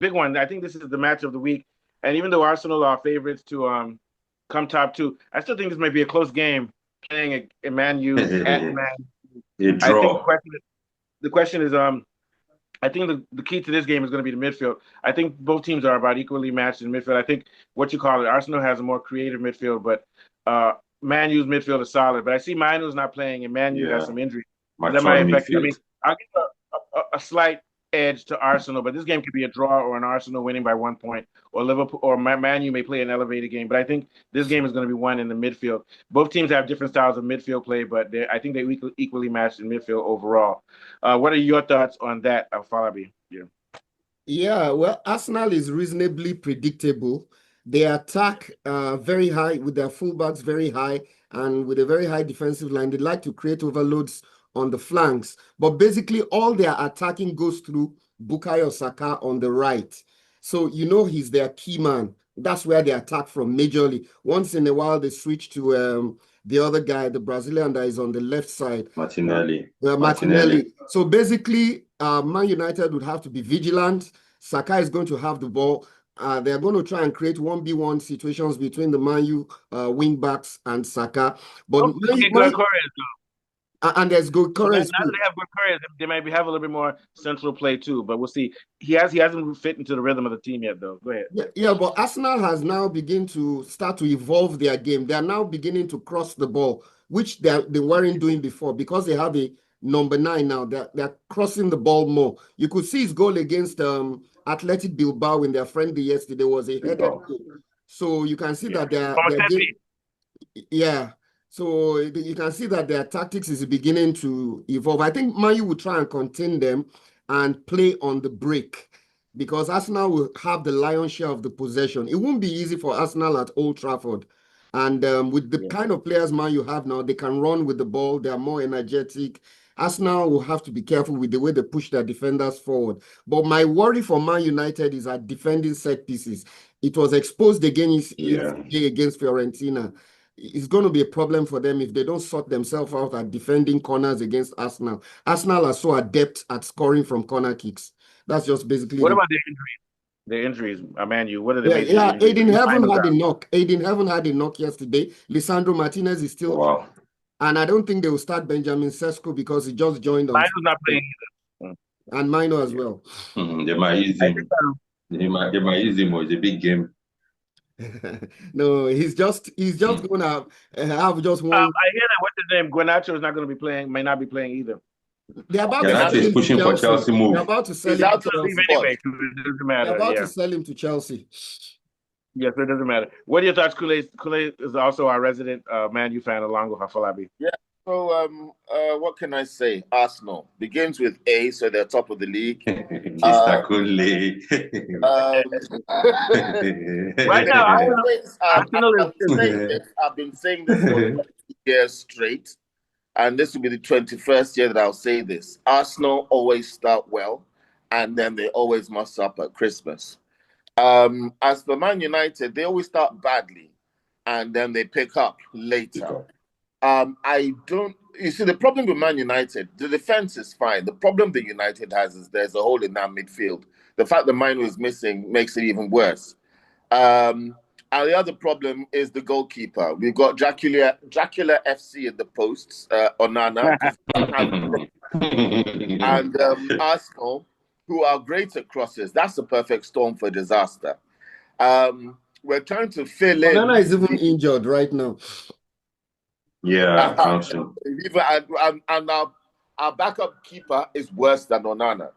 big one. I think this is the match of the week. And even though Arsenal are favorites to come top two, I still think this might be a close game playing a Man U at A Man. I think draw. the question is I think the key to this game is going to be the midfield. I think both teams are about equally matched in midfield. I think what you call it, Arsenal has a more creative midfield, but Man U's midfield is solid. But I see Manu's not playing, and Man U has Yeah, some injuries, so that mature might affect it. I mean, midfield. I'll give a slight edge to Arsenal, but this game could be a draw or an Arsenal winning by 1 point, or Liverpool or Man U may play an elevated game. But I think this game is going to be won in the midfield. Both teams have different styles of midfield play, but I think they're equally matched in midfield overall. What are your thoughts on that, Falabi? Yeah. Yeah, well, Arsenal is reasonably predictable. They attack very high with their fullbacks very high and with a very high defensive line. They like to create overloads on the flanks. But basically, all their attacking goes through Bukayo Saka on the right. So, he's their key man. That's where they attack from majorly. Once in a while, they switch to the other guy, the Brazilian that is on the left side. Martinelli. Martinelli. So basically, Man United would have to be vigilant. Saka is going to have the ball. They're going to try and create 1v1 situations between the Man U wing backs and Saka. But okay, good and there's good now courage. that they have good courage, they might have a little bit more central play too. But we'll see. He hasn't fit into the rhythm of the team yet, though. Go ahead. Yeah, but Arsenal has now begun to start to evolve their game. They are now beginning to cross the ball, which they weren't doing before because they have a number 9 now. They're crossing the ball more. You could see his goal against Athletic Bilbao in their friendly yesterday was a headed goal. So you can see that their game, yeah. So you can see that their tactics is beginning to evolve. I think Man U will try and contain them and play on the break because Arsenal will have the lion's share of the possession. It won't be easy for Arsenal at Old Trafford. And with the kind of players Man U have now, they can run with the ball. They are more energetic. Arsenal will have to be careful with the way they push their defenders forward. But my worry for Man United is at defending set pieces. It was exposed against Fiorentina. It's going to be a problem for them if they don't sort themselves out at defending corners against Arsenal. Arsenal are so adept at scoring from corner kicks. That's just basically What about the injuries? The injuries, Manu. What are the major yeah, injuries? Aiden Heaven had a knock. Aiden Heaven had a knock yesterday. Lisandro Martinez is still Wow. and I don't think they will start Benjamin Sesko because he just joined on. Mine's not playing either. And Mino as well. They might use him. They might use him. It's a big game. No, he's just gonna have just one. I hear that what's his name? Guanacho is not going to be playing. May not be playing either. They're about to sell him pushing to for Chelsea move. They're about to sell He's him out to to leave Chelsea. anyway. It doesn't matter. They're about to sell him to Chelsea. Yes, it doesn't matter. What are your thoughts, Kool-Aid? Kool-Aid is also our resident Man U fan along with Hafalabi. Yeah. So, what can I say? Arsenal begins with A, so they're top of the league. Mr. Kool-Aid. Right now, I've been saying this for 20 years straight, and this will be the 21st year that I'll say this. Arsenal always start well, and then they always mess up at Christmas. As for Man United, they always start badly, and then they pick up later. You see, the problem with Man United, the defense is fine. The problem that United has is there's a hole in that midfield. The fact that Mino is missing makes it even worse. And the other problem is the goalkeeper. We've got Dracula FC in the posts, Onana, and Arsenal, who are great at crosses. That's a perfect storm for disaster. We're trying to fill in. Onana is even injured right now. Yeah, and our backup keeper is worse than Onana.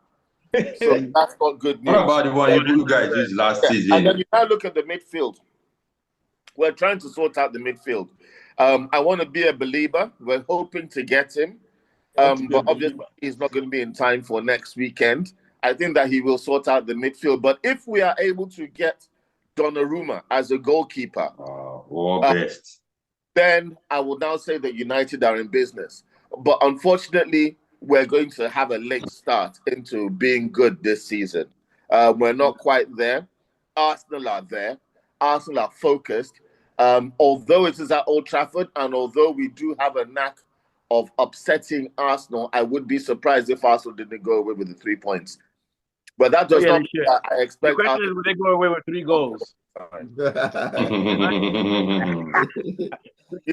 So that's not good news. What about the one you guys used last season? And then you now look at the midfield. We're trying to sort out the midfield. I want to be a believer. We're hoping to get him. But obviously he's not going to be in time for next weekend. I think that he will sort out the midfield. But if we are able to get Donnarumma as a goalkeeper, best. Then I will now say that United are in business. But unfortunately, we're going to have a late start into being good this season. We're not quite there. Arsenal are there. Arsenal are focused. Although it is at Old Trafford, and although we do have a knack of upsetting Arsenal, I would be surprised if Arsenal didn't go away with the 3 points. But that does Yeah, not they should. mean that I The expect question is, will they go away with 3 goals?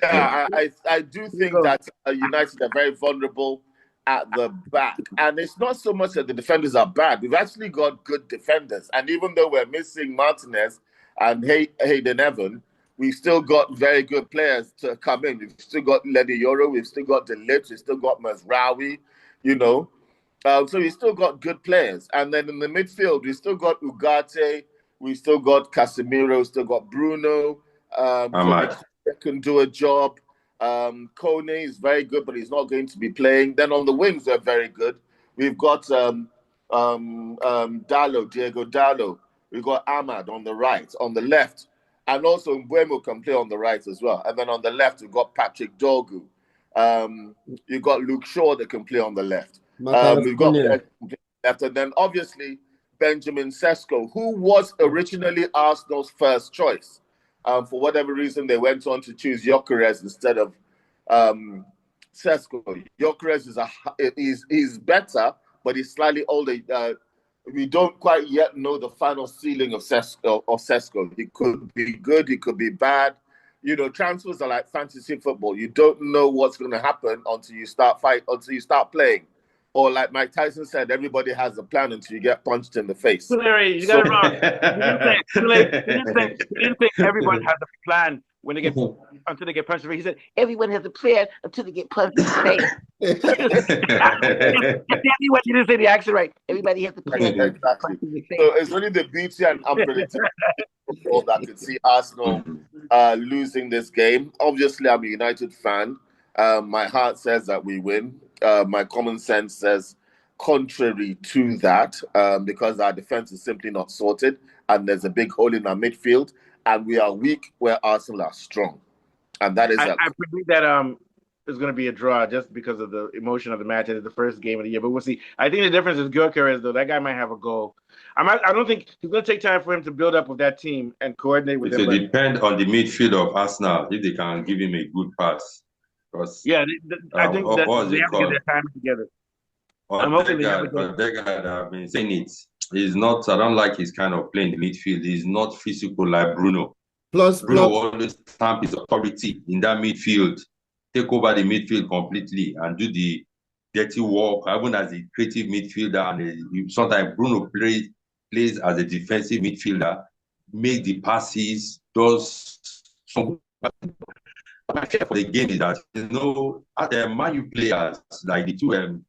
Yeah, I do 3 think goals. that United are very vulnerable at the back. And it's not so much that the defenders are bad. We've actually got good defenders. And even though we're missing Martinez and Hayden Evan, we've still got very good players to come in. We've still got Lenny Yoro, we've still got Delip, we've still got Mazraoui, you know. So we still got good players. And then in the midfield, we still got Ugarte, we still got Casemiro, still got Bruno. Ahmad. Can do a job. Kone is very good, but he's not going to be playing. Then on the wings, they're very good. We've got Dallo, Diego Dallo. We've got Ahmad on the right, on the left. And also Mbeumo can play on the right as well. And then on the left, we've got Patrick Dorgu. You've got Luke Shaw that can play on the left. We've got left. And then obviously Benjamin Sesko, who was originally Arsenal's first choice. For whatever reason, they went on to choose Gyökeres instead of Sesko. Gyökeres is better, but he's slightly older. We don't quite yet know the final ceiling of Sesko. He could be good, he could be bad. You know, transfers are like fantasy football. You don't know what's going to happen until you start playing. Or like Mike Tyson said, everybody has a plan until you get punched in the face. Larry, you got it wrong. He didn't say everyone has a plan when they get until they get punched in the face. He said everyone has a plan until they get punched in the face. Everyone, you didn't say the action right. Everybody has a plan. Exactly. So it's only the beauty and unpredictability that could see Arsenal losing this game. Obviously, I'm a United fan. My heart says that we win. My common sense says contrary to that, because our defense is simply not sorted, and there's a big hole in our midfield, and we are weak where Arsenal are strong, and that is. I predict that it's going to be a draw just because of the emotion of the match. It's the first game of the year, but we'll see. I think the difference is Gyökeres, though. That guy might have a goal. I don't think it's going to take time for him to build up with that team and coordinate with them. It depends on the midfield of Arsenal if they can give him a good pass. Yeah, I think that they have to get their time together. I'm hoping I've been saying it. He's not. I don't like his kind of playing the midfield. He's not physical like Bruno. Bruno always stamp his authority in that midfield, take over the midfield completely, and do the dirty work. Even as a creative midfielder, and sometimes Bruno plays as a defensive midfielder, make the passes, does some. My fear for the game is that Man U players like the two.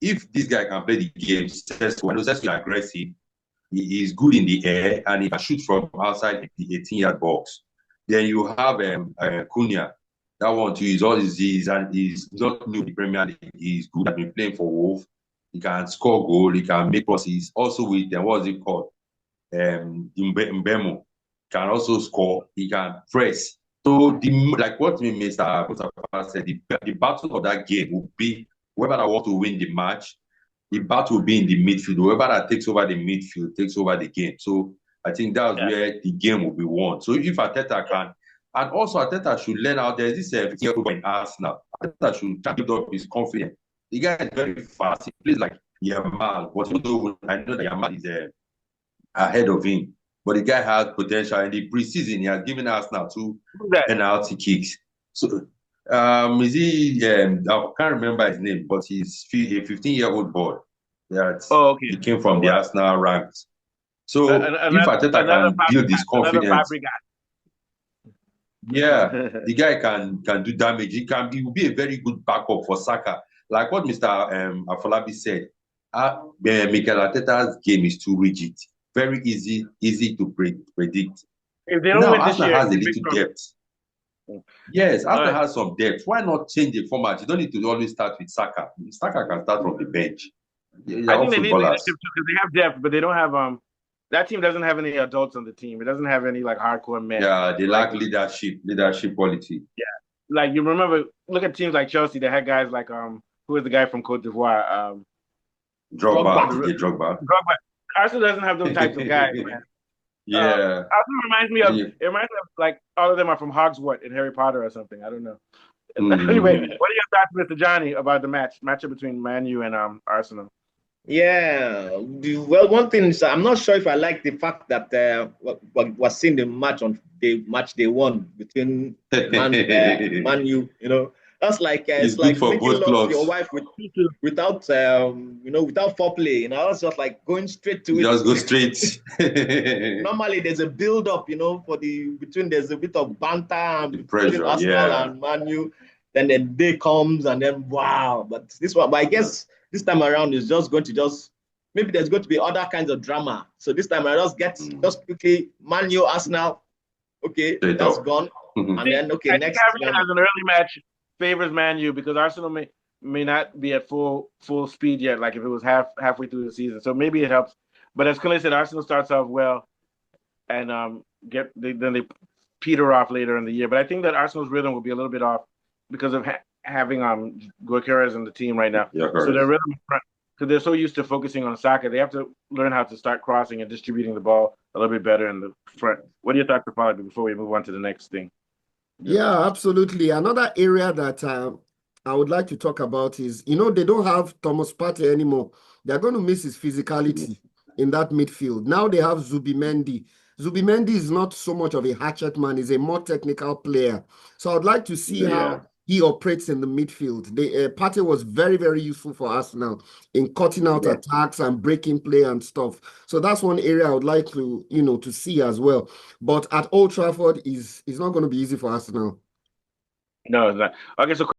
If this guy can play the game, Sesko is aggressive. He is good in the air and he can shoot from outside the 18-yard box. Then you have Cunha. That one too is he's not new to the Premier League. He's good. He's been playing for Wolves. He can score goal. He can make crosses. Also with what's it called? Mbeumo can also score. He can press. So like what Mr. Mustafa said, the battle of that game will be whoever that wants to win the match. The battle will be in the midfield. Whoever that takes over the midfield takes over the game. So I think that's where the game will be won. So if Arteta can, and also Arteta should learn out there's this 15-year-old in Arsenal. Arteta should build up his confidence. The guy is very fast. He plays like Yamal, but I know that Yamal is ahead of him. But the guy has potential. In the preseason, he has given Arsenal 2 penalty kicks. So is he? I can't remember his name, but he's a 15-year-old boy. He came from the Arsenal ranks. So if Arteta can build this confidence, the guy can do damage. He will be a very good backup for Saka. Like what Mr. Afolabi said, Mikel Arteta's game is too rigid. Very easy to predict. If they don't win this Arsenal year, has a little depth. Yes, Arsenal has some depth. Why not change the format? You don't need to always start with Saka. Saka can start from the bench. I think they need leadership too because they have depth, but they don't have that team doesn't have any adults on the team. It doesn't have any like hardcore men. Yeah, they lack leadership quality. Yeah, like you remember, look at teams like Chelsea that had guys like who is the guy from Cote d'Ivoire? Drogba. Arsenal doesn't have those types of guys, man. Yeah. Arsenal reminds me of like all of them are from Hogsworth in Harry Potter or something. I don't know. Anyway, what are your thoughts, Mr. Johnny, about the matchup between Man U and Arsenal? Yeah, well, one thing is I'm not sure if I like the fact that what was seen the match on the match they won between Man U. You know, that's like It's it's good like for making both love to your clubs. wife without without foreplay. You know, that's just like going straight to You it. just go straight. Normally, there's a build up. You know, for the between there's a bit of banter The between pressure, Arsenal yeah. and Man U. Then the day comes and then wow. But this one, but I guess this time around is just going to just maybe there's going to be other kinds of drama. So this time I just quickly Man U Arsenal. Okay, Straight that's up. gone. And then okay, I think next having it as an early match favors Man U because Arsenal may not be at full speed yet, like if it was halfway through the season. So maybe it helps. But as Clay said, Arsenal starts off well and then they peter off later in the year. But I think that Arsenal's rhythm will be a little bit off because of having Gyökeres in the team right now. Yeah, so their rhythm, because they're so used to focusing on soccer, they have to learn how to start crossing and distributing the ball a little bit better in the front. What are your thoughts, Paulie, before we move on to the next thing? Yeah, absolutely. Another area that I would like to talk about is, they don't have Thomas Partey anymore. They're going to miss his physicality in that midfield. Now they have Zubimendi. Zubimendi is not so much of a hatchet man, he's a more technical player. So I'd like to see how he operates in the midfield. Partey was very, very useful for us now in cutting out attacks and breaking play and stuff. So that's one area I would like to, to see as well. But at Old Trafford, is not going to be easy for us now. No, it's not. Okay, so